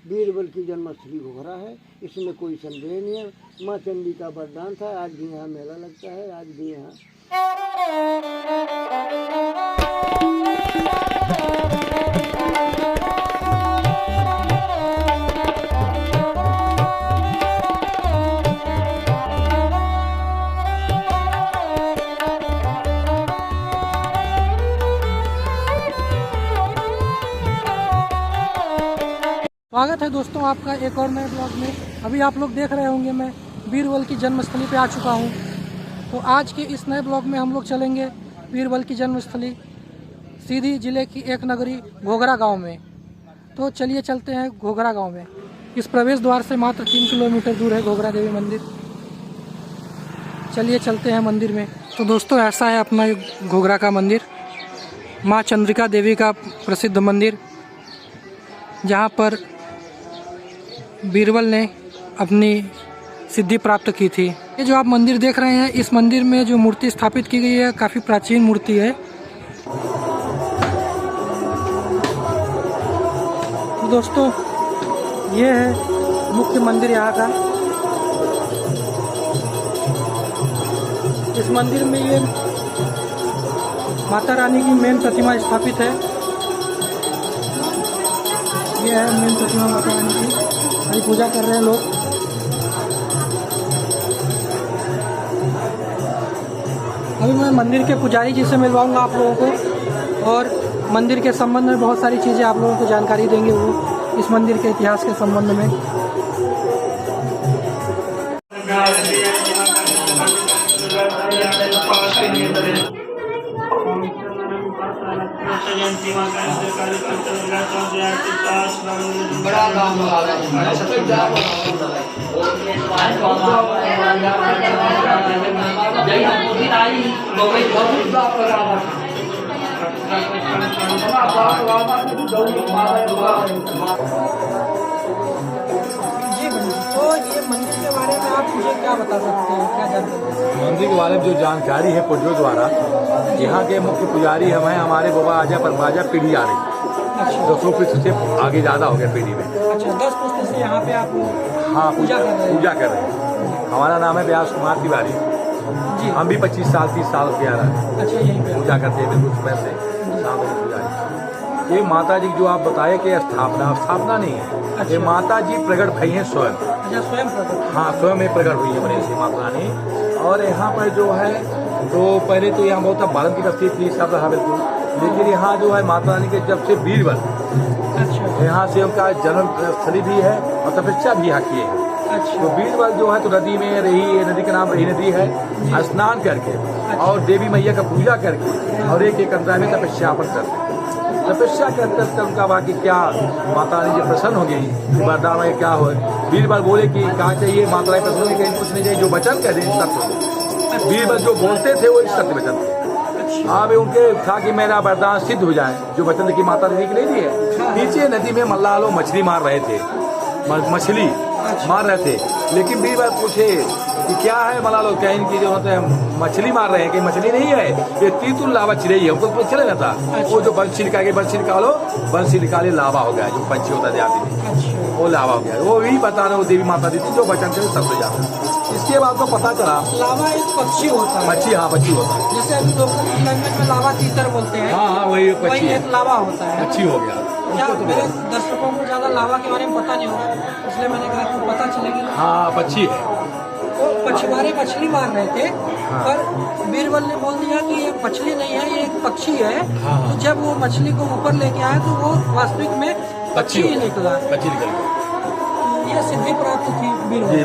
बीरबल की जन्मस्थली घोघरा है, इसमें कोई संदेह नहीं है। माँ चंडी का वरदान था। आज भी यहाँ मेला लगता है, आज भी यहाँ स्वागत है दोस्तों आपका एक और नए ब्लॉग में। अभी आप लोग देख रहे होंगे मैं बीरबल की जन्मस्थली पे आ चुका हूँ। तो आज के इस नए ब्लॉग में हम लोग चलेंगे बीरबल की जन्मस्थली सीधी जिले की एक नगरी घोघरा गांव में। तो चलिए चलते हैं घोघरा गांव में। इस प्रवेश द्वार से मात्र 3 किलोमीटर दूर है घोघरा देवी मंदिर। चलिए चलते हैं मंदिर में। तो दोस्तों ऐसा है अपना घोघरा का मंदिर, माँ चंद्रिका देवी का प्रसिद्ध मंदिर, जहाँ पर बीरबल ने अपनी सिद्धि प्राप्त की थी। ये जो आप मंदिर देख रहे हैं, इस मंदिर में जो मूर्ति स्थापित की गई है काफ़ी प्राचीन मूर्ति है। तो दोस्तों ये है मुख्य मंदिर यहाँ का। इस मंदिर में ये माता रानी की मेन प्रतिमा स्थापित है। ये है मेन प्रतिमा माता रानी की, अभी पूजा कर रहे हैं लोग। अभी मैं मंदिर के पुजारी जी से मिलवाऊंगा आप लोगों को, और मंदिर के संबंध में बहुत सारी चीज़ें आप लोगों को जानकारी देंगे वो इस मंदिर के इतिहास के संबंध में। बड़ा काम तो ये मंदिर के बारे में आप मुझे क्या बता सकते हैं, क्या जानते हैं? मंदिर के बारे में जो जानकारी है पूर्वजों द्वारा, यहाँ के मुख्य पुजारी हम हैं हमारे बाबा आजा परमाजा पीढ़ी आ रही। 200 पीढ़ी से आगे ज़्यादा हो गया पीढ़ी में। अच्छा, 10 पुश्त से यहाँ पे आप हाँ पूजा कर रहे हैं। हमारा नाम है व्यास कुमार तिवारी जी। हम भी 25 साल 30 साल से आ रहे हैं। अच्छा, यहीं पे पूजा करते हैं बिल्कुल सुबह से शाम को पुजारी। ये माता जी जो आप बताए कि स्थापना नहीं है। अच्छा। ये माता जी प्रकट भई हैं स्वयं। अच्छा, स्वयं प्रकट। हाँ, स्वयं में प्रकट हुई है बड़ी सी माता रानी। और यहाँ पर जो है तो पहले तो यहाँ बहुत बालन की बस्ती थी, सब रहा बिल्कुल। लेकिन यहाँ जो है माता रानी के जब से बीरबल, अच्छा, यहाँ से उनका जन्म स्थली भी है और तपस्या भी यहाँ किए हैं। अच्छा, तो बीरबल जो है तो नदी में रही, नदी का नाम रही नदी है, स्नान करके और देवी मैया का पूजा करके और एक अंतराल में तपस्यापन करके तपस्या कर उनका बाकी क्या माता रानी जी प्रसन्न हो गई। वरदान में क्या हो, बीरबल बोले कि कहा चाहिए माता रानी प्रसन्न कहीं कुछ नहीं चाहिए, जो वचन कह दें सत्य। बीरबल जो बोलते थे वो सत्य वचन थे। अब उनके था कि मेरा वरदान सिद्ध हो जाए, जो वचन की माता रानी की नहीं दी है। नीचे नदी में मल्लाह लोग मछली मार रहे थे, मछली मार रहे थे। लेकिन बीरबल पूछे कि क्या है मल्लाह लोग, क्या इनकी जो होते हैं मछली मार रहे हैं, कि मछली नहीं है, ये तीतुल लावा चिड़ई है। उनको कुछ चले ना था। वो जो बंसी निकाल निकालो, बंसी निकाले लावा हो गया, जो पंछी होता है देहाती में, वो लावा हो गया। वो भी बता रहे वो देवी माता दी थी, जो वचन से सब जाता है। इसके बाद तो पता चला लावा एक पक्षी होता है। मच्छी, हाँ पक्षी होता है। जैसे अभी लोकल लैंग्वेज में लावा तीतर बोलते हैं। हाँ, वही पक्षी एक लावा होता है, मच्छी हो गया। क्या मेरे दर्शकों को ज्यादा लावा के बारे में पता नहीं होगा, इसलिए मैंने कहा कि पता चलेगी। हाँ, पक्षी है। तो मछुआरे मछली मार रहे थे, पर बीरबल ने बोल दिया कि ये मछली नहीं है, ये एक पक्षी है। तो जब वो मछली को ऊपर लेके आए तो वो वास्तविक में पक्षी ही निकला। पक्षी निकल गया। ये सिद्धि प्राप्त थी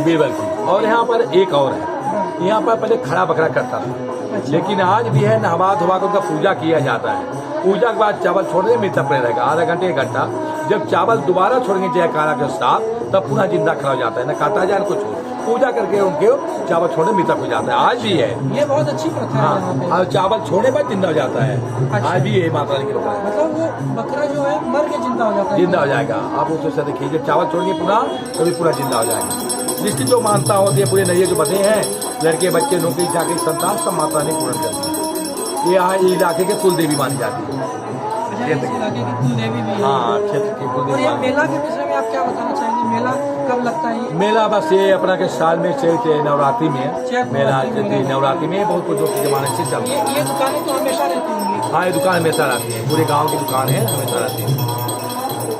बीरबल की। और यहाँ पर एक और है, यहाँ पर पहले खड़ा बकरा करता था, लेकिन आज भी है नहवा धोवा कर उनका पूजा किया जाता है। पूजा के बाद चावल छोड़ने में तब रहेगा आधा घंटे 1 घंटा। जब चावल दोबारा छोड़ेंगे जयकारा के साथ, तब पुनः जिंदा खड़ा हो जाता है, न काटा जाए न कुछ हो। पूजा करके उनके चावल छोड़ने में तक हो जाता है। आज भी है, ये बहुत अच्छी प्रथा है। हाँ, और चावल छोड़ने पर जिंदा हो जाता है। अच्छा। आज भी ये माता रानी की प्रथा है। मतलब वो बकरा जो है मर के जिंदा हो जाता है। जिंदा हो जाएगा। आप उससे देखिए, जब चावल छोड़ेंगे पुनः तभी पूरा जिंदा हो जाएगा। जिसकी जो मानता होती है, पूरे नैये जो बधे हैं, लड़के बच्चे नौकरी चाकरी संतान सब माता रानी पूर्ण करती है। ये यहाँ इलाके के कुल देवी मानी जाती है। इलाके की कुल देवी भी है। हाँ, क्षेत्र की कुल और ये देवी। मेला के विषय में आप क्या बताना चाहेंगे, मेला कब लगता है ये? मेला बस ये अपना के साल में चलते नवरात्रि में चैत मेला नवरात्रि में। चलती नवरात्रि में बहुत कुछ के जमाने से चलता है। ये दुकानें तो हमेशा रहती होंगी। हाँ, ये दुकान हमेशा रहती है, पूरे गांव की दुकान है, हमेशा रहती है।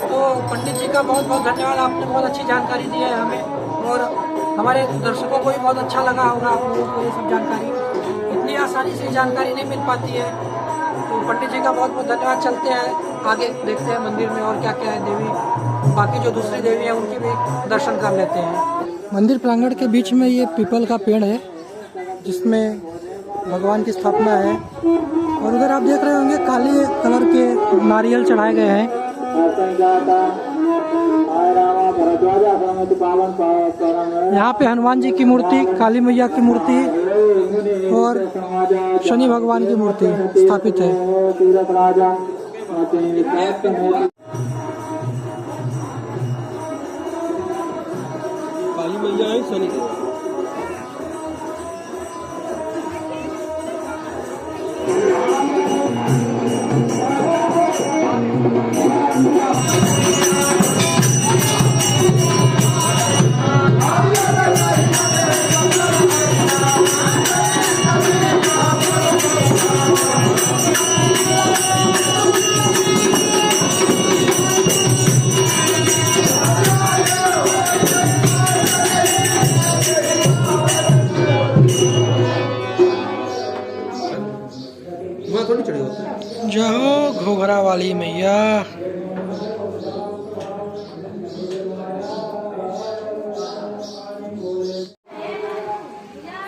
तो पंडित जी का बहुत बहुत धन्यवाद, आपने बहुत अच्छी जानकारी दी है हमें, और हमारे दर्शकों को भी बहुत अच्छा लगा होगा आप लोगों को ये सब जानकारी। इतनी आसानी से जानकारी नहीं मिल पाती है, तो पंडित जी का बहुत बहुत धन्यवाद। चलते हैं आगे, देखते हैं मंदिर में और क्या क्या है, देवी बाकी जो दूसरी देवी है उनके भी दर्शन कर लेते हैं। मंदिर प्रांगण के बीच में ये पीपल का पेड़ है जिसमें भगवान की स्थापना है, और उधर आप देख रहे होंगे काले कलर के नारियल चढ़ाए गए हैं। यहाँ पे हनुमान जी की मूर्ति, काली मैया की मूर्ति और शनि भगवान की मूर्ति स्थापित है। काली मैया है, शनि थोड़ी चढ़ी होती है। जय हो घोघरा वाली मैया।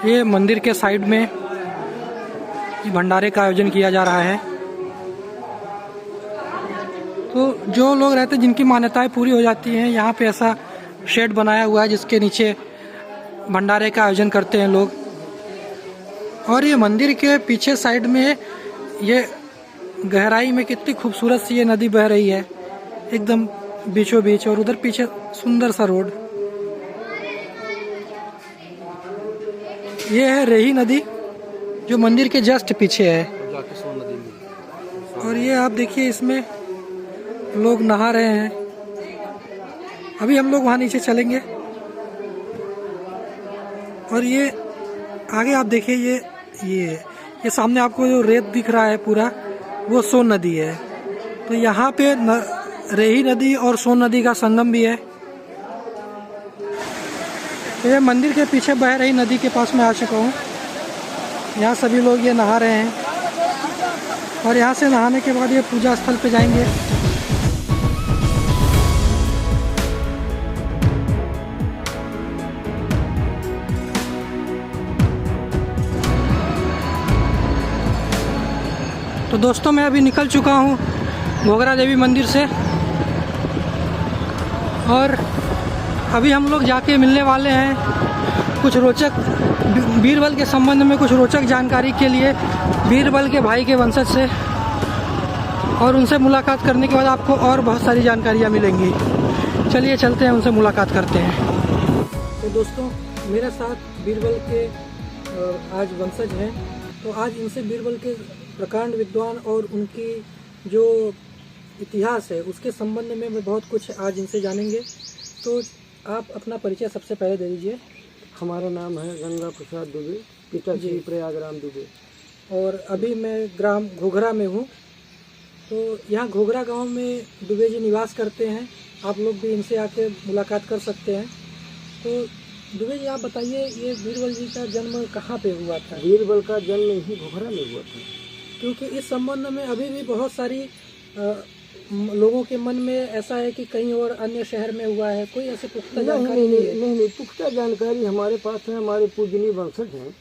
ये मंदिर के साइड में ये भंडारे का आयोजन किया जा रहा है। तो जो लोग रहते हैं जिनकी मान्यताएं पूरी हो जाती हैं, यहाँ पे ऐसा शेड बनाया हुआ है जिसके नीचे भंडारे का आयोजन करते हैं लोग। और ये मंदिर के पीछे साइड में ये गहराई में कितनी खूबसूरत सी ये नदी बह रही है, एकदम बीचों बीच, और उधर पीछे सुंदर सा रोड। ये है रेही नदी जो मंदिर के जस्ट पीछे है, और ये आप देखिए इसमें लोग नहा रहे हैं। अभी हम लोग वहाँ नीचे चलेंगे, और ये आगे आप देखिए ये सामने आपको जो रेत दिख रहा है पूरा, वो सोन नदी है। तो यहाँ पे रेही नदी और सोन नदी का संगम भी है। तो ये मंदिर के पीछे बह रही नदी के पास में आ चुका हूँ। यहाँ सभी लोग ये नहा रहे हैं, और यहाँ से नहाने के बाद ये पूजा स्थल पे जाएंगे। तो दोस्तों मैं अभी निकल चुका हूँ घोघरा देवी मंदिर से, और अभी हम लोग जाके मिलने वाले हैं कुछ रोचक बीरबल के संबंध में, कुछ रोचक जानकारी के लिए बीरबल के भाई के वंशज से, और उनसे मुलाकात करने के बाद आपको और बहुत सारी जानकारियाँ मिलेंगी। चलिए चलते हैं, उनसे मुलाकात करते हैं। तो दोस्तों मेरे साथ बीरबल के आज वंशज हैं, तो आज इनसे बीरबल के प्रकांड विद्वान और उनकी जो इतिहास है उसके संबंध में मैं बहुत कुछ आज इनसे जानेंगे। तो आप अपना परिचय सबसे पहले दे दीजिए। हमारा नाम है गंगा प्रसाद दुबे, पिता श्री प्रयागराम दुबे, और अभी मैं ग्राम घोघरा में हूँ। तो यहाँ घोघरा गांव में दुबे जी निवास करते हैं, आप लोग भी इनसे आके मुलाकात कर सकते हैं। तो दुबे जी आप बताइए, ये बीरबल जी का जन्म कहाँ पे हुआ था? बीरबल का जन्म ही घोघरा में हुआ था, क्योंकि इस संबंध में अभी भी बहुत सारी लोगों के मन में ऐसा है कि कहीं और अन्य शहर में हुआ है, कोई ऐसे पुख्ता जानकारी नहीं है। नहीं, पुख्ता जानकारी हमारे पास है। हमारे पूजनी वंशज हैं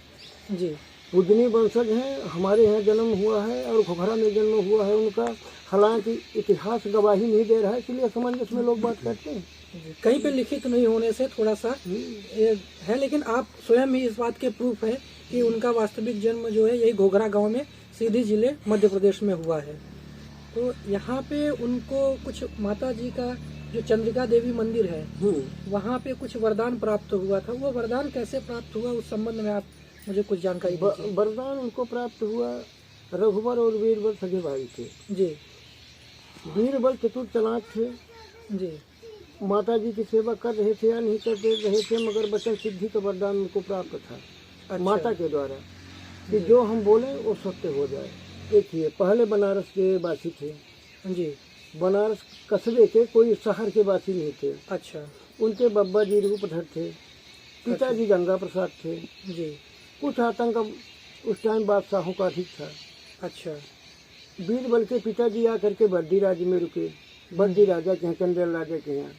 जी, पूजनी वंशज हैं, हमारे यहाँ जन्म हुआ है और घोघरा में जन्म हुआ है उनका। हालांकि इतिहास गवाही नहीं दे रहा है, इसलिए असमंजस में लोग बात करते हैं। कहीं पे लिखित नहीं होने से थोड़ा सा है, लेकिन आप स्वयं ही इस बात के प्रूफ है कि उनका वास्तविक जन्म जो है यही घोघरा गांव में सीधी जिले मध्य प्रदेश में हुआ है। तो यहाँ पे उनको कुछ माता जी का जो चंद्रिका देवी मंदिर है वहाँ पे कुछ वरदान प्राप्त हुआ था। वो वरदान कैसे प्राप्त हुआ उस संबंध में आप मुझे कुछ जानकारी दीजिए। वरदान उनको प्राप्त हुआ, रघुबर और बीरबल सगे भाई थे जी। बीरबल चतुर चालाक थे जी। माता जी की सेवा कर रहे थे या नहीं कर रहे थे, मगर वचन सिद्धि का वरदान उनको प्राप्त था अच्छा। माता के द्वारा कि जो हम बोले वो सत्य हो जाए। देखिए, पहले बनारस के वासी थे जी। बनारस कस्बे के, कोई शहर के वासी नहीं थे। अच्छा उनके बब्बा जी रूपधर थे, पिताजी गंगा प्रसाद थे। जी। कुछ आतंक उस टाइम बादशाहों का अधिक था। अच्छा बीरबल के पिताजी आकर के बद्दी राज्य में रुके, बद्दी राजा के यहाँ, चंदेल राजा के यहाँ।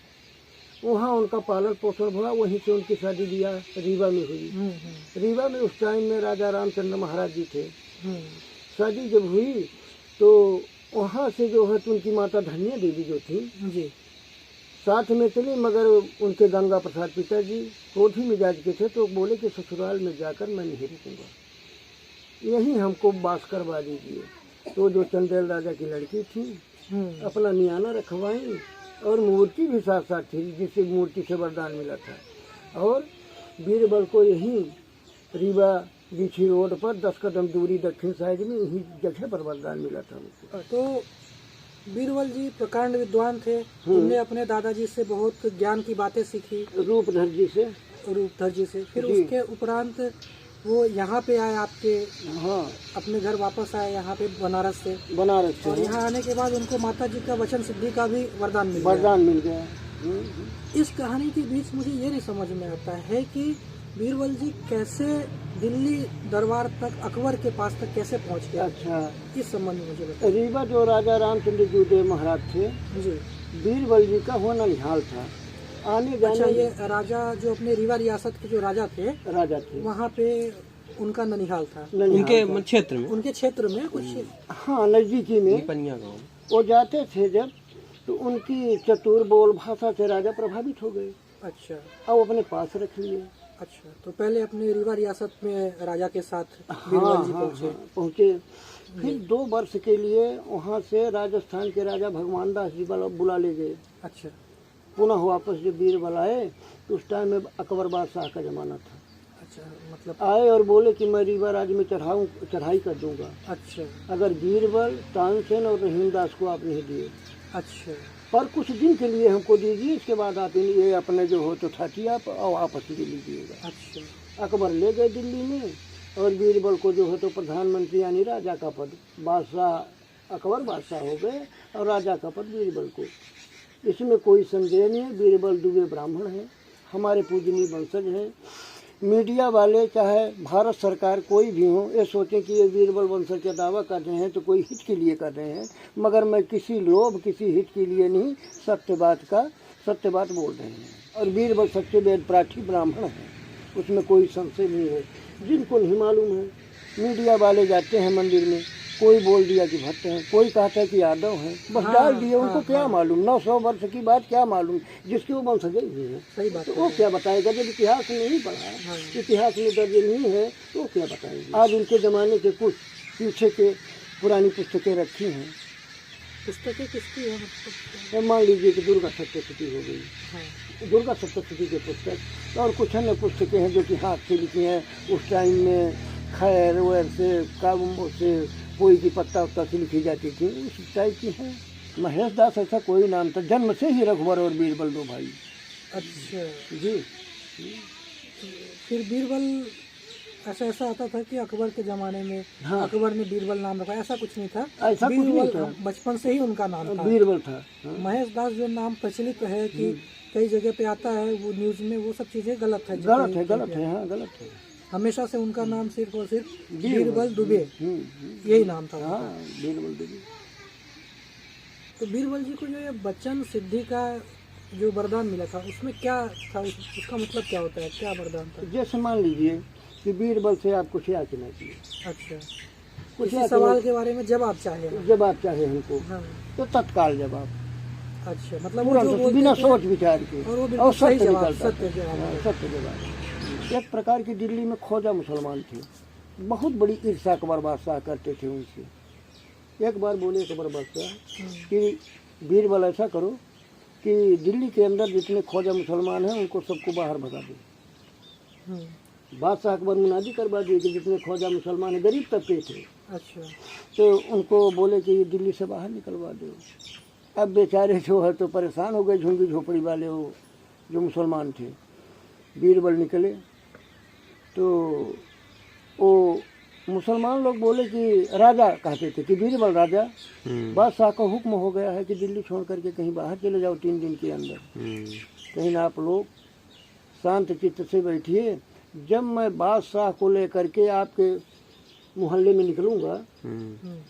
वहाँ उनका पालन पोषण हुआ, वहीं से उनकी शादी ब्याह रीवा में हुई। रीवा में उस टाइम में राजा रामचंद्र महाराज जी थे। शादी जब हुई तो वहाँ से जो है तो उनकी माता धनिया देवी जो थी जी। साथ में चली, मगर उनके गंगा प्रसाद पिताजी क्रोधी मिजाज के थे, तो बोले कि ससुराल में जाकर मैं नहीं रुकूंगा, यहीं हमको बास करवा दीजिए। तो जो चंदेल राजा की लड़की थी अपना नियाना रखवाई और मूर्ति भी साथ साथ थी, जिससे मूर्ति से वरदान मिला था। और बीरबल को यहीं रीवा बीछी रोड पर 10 कदम दूरी दक्षिण साइड में यही जगह पर वरदान मिला था उनको। तो बीरबल जी प्रकांड विद्वान थे, उन्होंने अपने दादाजी से बहुत ज्ञान की बातें सीखी, रूपधर जी से। रूपधर जी से। फिर जी। उसके उपरांत वो यहाँ पे आए, आपके हाँ, अपने घर वापस आए यहाँ पे बनारस से। बनारस से और यहाँ आने के बाद उनको माता जी का वचन सिद्धि का भी वरदान मिल गया। वरदान मिल गया। इस कहानी के बीच मुझे ये नहीं समझ में आता है कि बीरबल जी कैसे दिल्ली दरबार तक, अकबर के पास तक कैसे पहुँच गया। अच्छा, इस संबंध में मुझे बताइए। रीवा जो राजा रामचंद्र जी महाराज थे, जी। बीरबल जी का होना निहाल था। आने अच्छा, जाने ये राजा जो अपने रीवा रियासत के जो राजा थे, राजा थे, वहाँ पे उनका ननिहाल था। उनके क्षेत्र में, उनके क्षेत्र में कुछ। हाँ, नजदीकी में पनिया गाँव। वो जाते थे जब, तो उनकी चतुर बोल भाषा से राजा प्रभावित हो गए अच्छा और अपने पास रख लिए। अच्छा, तो पहले अपने रीवा रियासत में राजा के साथ हाँ, बीरबल जी हाँ, पहुँचे। हाँ, पहुँचे। फिर 2 वर्ष के लिए वहाँ से राजस्थान के राजा भगवान दास जी बुला ले गए। अच्छा पुनः वापस जब बीरबल आए तो उस टाइम में अकबर बादशाह का जमाना था। अच्छा, मतलब आए और बोले कि मैं रीवा राज्य में चढ़ाई कर दूंगा अच्छा अगर बीरबल, तानसेन और रहीमदास को आप नहीं दिए। अच्छा पर कुछ दिन के लिए हमको दीजिए, इसके बाद आप ये अपने जो हो तो ठाठी आप और वापस ले लीजिएगा। अच्छा अकबर ले गए दिल्ली में और बीरबल को जो है तो प्रधानमंत्री यानी राजा का पद, बादशाह अकबर बादशाह हो गए और राजा का पद बीरबल को। इसमें कोई संदेह नहीं है, बीरबल दुबे ब्राह्मण हैं, हमारे पूजनीय वंशज हैं। मीडिया वाले चाहे भारत सरकार कोई भी हो, ये सोचें कि ये बीरबल वंशज का दावा कर रहे हैं तो कोई हित के लिए कर रहे हैं, मगर मैं किसी लोभ, किसी हित के लिए नहीं, सत्य बात बोल रहे हैं। और बीरबल सच्चे वेद प्राठी ब्राह्मण हैं, उसमें कोई संशय नहीं है। जिनको नहीं मालूम है, मीडिया वाले जाते हैं मंदिर में, कोई बोल दिया कि भट्ट हैं, कोई कहता है कि यादव हैं, बस डाल दिए। उनको क्या मालूम, 900 वर्ष की बात क्या मालूम, जिसके वो वंशज ही है। सही बात तो वो क्या बताएगा जब इतिहास में नहीं पढ़ा, इतिहास में दर्ज नहीं है, तो वो क्या बताएंगे। आज उनके ज़माने के कुछ पीछे के पुरानी पुस्तकें रखी हैं। पुस्तकें किसकी है मतलब? अब मान लीजिए कि दुर्गा सप्तशती हो गई, हाँ। दुर्गा सप्तशती के पुस्तक, और कुछ अन्य पुस्तकें हैं जो कि हाथ से लिखी हैं। उस टाइम में खैर वैर से, काबू से, कोई की पत्ता उत्ता से लिखी जाती थी, उस टाइप की है। महेश दास ऐसा कोई नाम था, जन्म से ही रघुवर और बीरबल 2 भाई। अच्छा जी। फिर बीरबल ऐसा आता था कि अकबर के ज़माने में हाँ। अकबर ने बीरबल नाम रखा, ऐसा कुछ नहीं था। ऐसा कुछ नहीं बीरबल था, बचपन से ही उनका नाम था, बीरबल था। हाँ। महेश दास जो नाम प्रचलित है कि कई जगह पे आता है वो न्यूज़ में, वो सब चीज़ें गलत है। गलत है, हाँ गलत है। हमेशा से उनका नाम सिर्फ और सिर्फ बीरबल दुबे यही नाम था। हाँ, बीरबल दुबे। तो बीरबल जी को जो ये वचन सिद्धि का जो वरदान मिला था, उसमें क्या था, उसका मतलब क्या होता है, क्या वरदान था? जैसे मान लीजिए कि बीरबल से आप कुछ याचना चाहिए, अच्छा, कुछ किसी सवाल के बारे में जवाब चाहे, जवाब चाहे हमको, हाँ। तो तत्काल जवाब, अच्छा, मतलब वो जो तुरंत, बोलते बिना थे, सोच विचार के, और वो और बिल्कुल सही सत्य जवाब, निकलता सत्य था। जवाब। हाँ, सत्य जवाब। एक प्रकार की दिल्ली में ख्वाजा मुसलमान थे, बहुत बड़ी ईर्षा अकबर बादशाह करते थे उनसे। एक बार बोले अकबर बादशाह कि बीरबल ऐसा करो कि दिल्ली के अंदर जितने ख्वाजा मुसलमान हैं उनको सबको बाहर भगा दो। बादशाह अकबर मुनादी करवा दिए कि जितने ख्वाजा मुसलमान हैं, गरीब तबके थे, अच्छा, तो उनको बोले कि दिल्ली से बाहर निकलवा दो। अब बेचारे जो है तो परेशान हो गए, झुंगी झोपड़ी वाले वो जो मुसलमान थे। बीरबल निकले तो वो मुसलमान लोग बोले कि राजा कहते थे कि बीरबल राजा, बादशाह का हुक्म हो गया है कि दिल्ली छोड़ करके कहीं बाहर चले जाओ 3 दिन के अंदर, कहीं ना आप लोग शांत चित्त से बैठिए। जब मैं बादशाह को लेकर के आपके मोहल्ले में निकलूंगा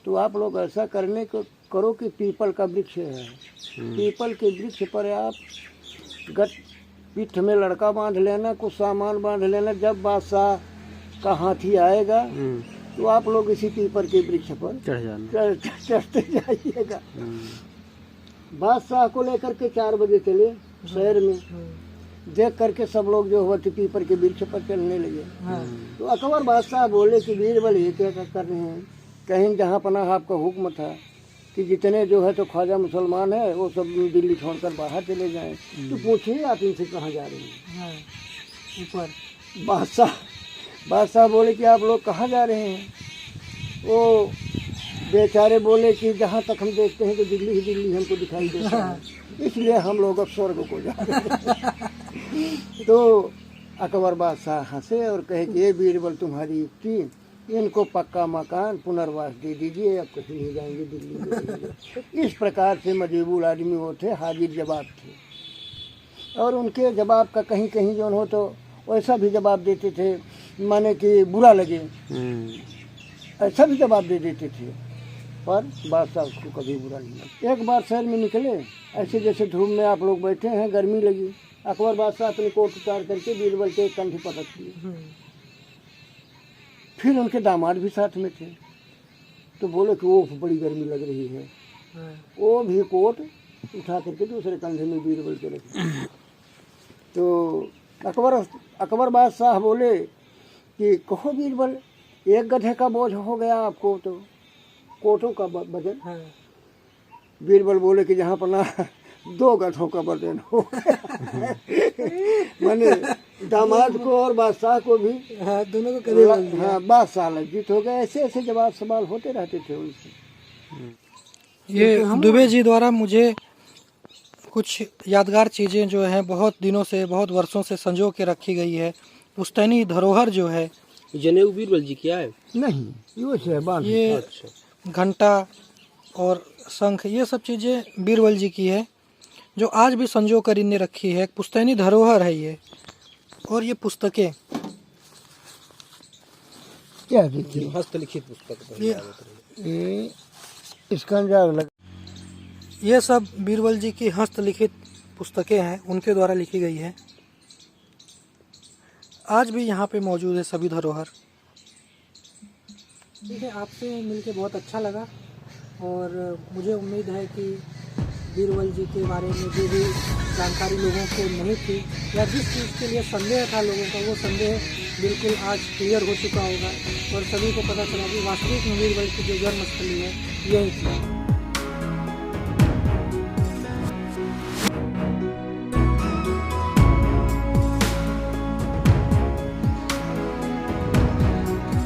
तो आप लोग ऐसा करने को करो कि पीपल का वृक्ष है, पीपल के वृक्ष पर आप पीठ में लड़का बांध लेना, कुछ सामान बांध लेना। जब बादशाह का हाथी आएगा तो आप लोग इसी पीपल के वृक्ष पर चढ़ते जाइएगा। बादशाह को लेकर के 4 बजे चले शहर में, देख करके सब लोग जो हुआ पीपल के वृक्ष पर चलने लगे। तो अकबर बादशाह बोले कि बीरबल ये क्या कर रहे हैं, कहीं जहाँ पनाह आपका हुक्म था कि जितने जो है तो ख्वाजा मुसलमान है वो सब दिल्ली छोड़कर बाहर चले जाएं, तो पूछिए आप इनसे कहाँ जा रहे हैं। ऊपर बादशाह बोले कि आप लोग कहाँ जा रहे हैं। वो बेचारे बोले कि जहाँ तक हम देखते हैं तो दिल्ली ही दिल्ली हमको दिखाई देता है, इसलिए हम लोग अब स्वर्ग को जा रहे हैं। तो अकबर बादशाह हंसे और कहे कि ये बीरबल तुम्हारी युक्ति, इनको पक्का मकान पुनर्वास दे दीजिए, अब कहीं नहीं जाएंगे दिल्ली। इस प्रकार से मजबूर आदमी वो थे, हाजिर जवाब थे। और उनके जवाब का कहीं कहीं जो हो तो वैसा भी जवाब देते थे, माने कि बुरा लगे ऐसा भी जवाब दे देते थे, पर बादशाह उसको कभी बुरा नहीं लगा। एक बार शहर में निकले, ऐसे जैसे धूप में आप लोग बैठे हैं, गर्मी लगी, अकबर बादशाह अपने कोट उतार करके बीरबल के कंधे पर रख दिए। फिर उनके दामाद भी साथ में थे, तो बोले कि वो बड़ी गर्मी लग रही है, वो भी कोट उठा करके दूसरे कंधे में बीरबल के रख दिए। तो अकबर बादशाह बोले कि कहो बीरबल, एक गधे का बोझ हो गया आपको तो कोटों का वजन। बीरबल बोले कि जहाँ पर ना 2 गधों का वजन हो गया। मैंने दामाद को और बादशाह को भी दोनों को कदे बादशाह लज्जित हो गए। ऐसे ऐसे जवाब सवाल होते रहते थे उनसे। ये दुबे जी द्वारा मुझे कुछ यादगार चीज़ें जो हैं बहुत दिनों से, बहुत वर्षों से संजो के रखी गई है। पुश्तैनी धरोहर जो है, जनेऊ बीरबल जी क्या है? नहीं, ये घंटा और शंख, ये सब चीज़ें बीरबल जी की है जो आज भी संजो कर इनने रखी है। पुश्तैनी धरोहर है ये। और ये पुस्तकें क्या देखिए, हस्तलिखित पुस्तक, ये इसका लग, ये सब बीरबल जी की हस्तलिखित पुस्तकें हैं, उनके द्वारा लिखी गई है। आज भी यहाँ पे मौजूद है सभी धरोहर। ठीक है, आपसे मिलके बहुत अच्छा लगा और मुझे उम्मीद है कि बीरबल जी के बारे में जो भी जानकारी लोगों को नहीं थी या जिस चीज़ के लिए संदेह था लोगों का, वो संदेह बिल्कुल आज क्लियर हो चुका होगा और सभी को पता चला कि वास्तविक में बीरबल की जो जन्मस्थली है यही थी।